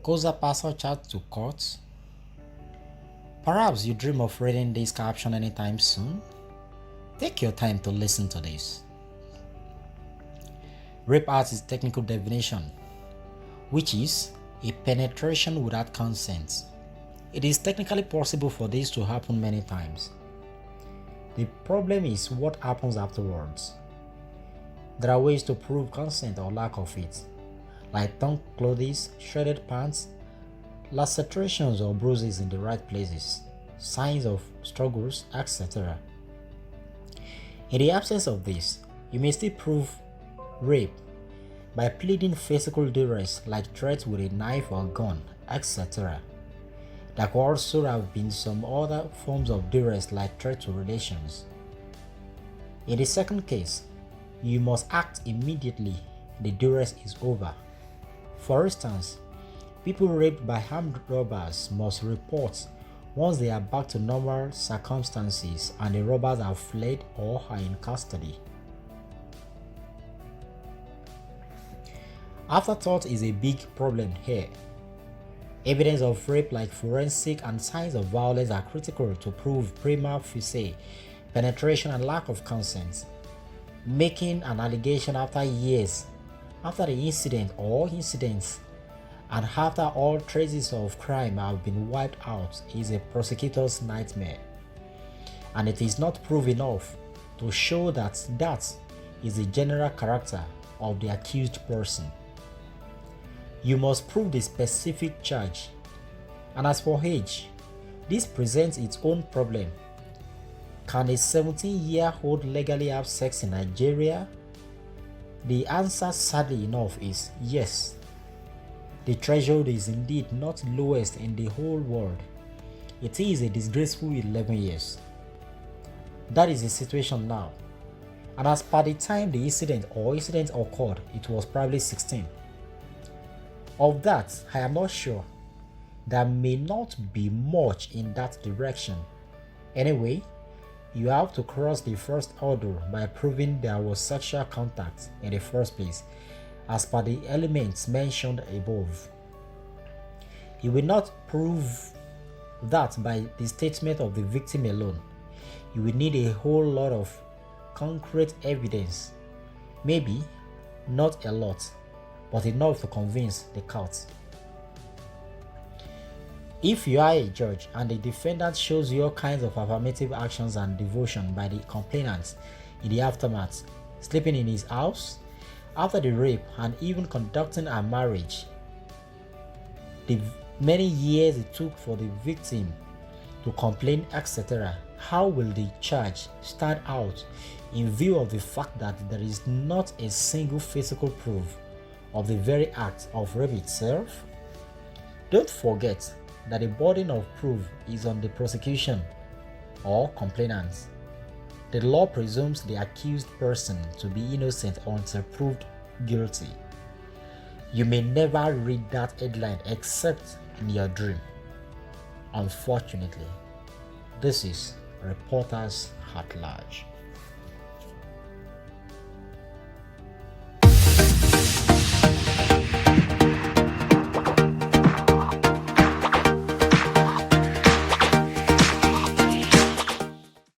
COZA parcel chat to court? Perhaps you dream of reading this caption anytime soon? Take your time to listen to this. Rape Act is technical definition, which is a penetration without consent. It is technically possible for this to happen many times. The problem is what happens afterwards. There are ways to prove consent or lack of it, like torn clothes, shredded pants, lacerations or bruises in the right places, signs of struggles, etc. In the absence of this, you may still prove rape by pleading physical duress like threats with a knife or gun, etc. There could also have been some other forms of duress like threat to relations. In the second case, you must act immediately the duress is over. For instance, people raped by armed robbers must report once they are back to normal circumstances and the robbers have fled or are in custody. Afterthought is a big problem here. Evidence of rape like forensic and signs of violence are critical to prove prima facie penetration and lack of consent. Making an allegation after years after the incident or incidents and after all traces of crime have been wiped out is a prosecutor's nightmare, and it is not proof enough to show that that is the general character of the accused person. You must prove the specific charge. And as for age, this presents its own problem. Can a 17-year-old legally have sex in Nigeria? The answer, sadly enough, is yes. The threshold is indeed not lowest in the whole world. It is a disgraceful 11 years. That is the situation now. And as per the time the incident occurred, it was probably 16. Of that, I am not sure. There may not be much in that direction. Anyway, you have to cross the first hurdle by proving there was sexual contact in the first place, as per the elements mentioned above. You will not prove that by the statement of the victim alone. You will need a whole lot of concrete evidence. Maybe not a lot, but enough to convince the court. If you are a judge and the defendant shows you all kinds of affirmative actions and devotion by the complainant in the aftermath, sleeping in his house, after the rape, and even conducting a marriage, the many years it took for the victim to complain, etc., how will the charge stand out in view of the fact that there is not a single physical proof of the very act of rape itself? Don't forget that the burden of proof is on the prosecution or complainant. The law presumes the accused person to be innocent until proved guilty. You may never read that headline except in your dream. Unfortunately, this is Reporters at Large.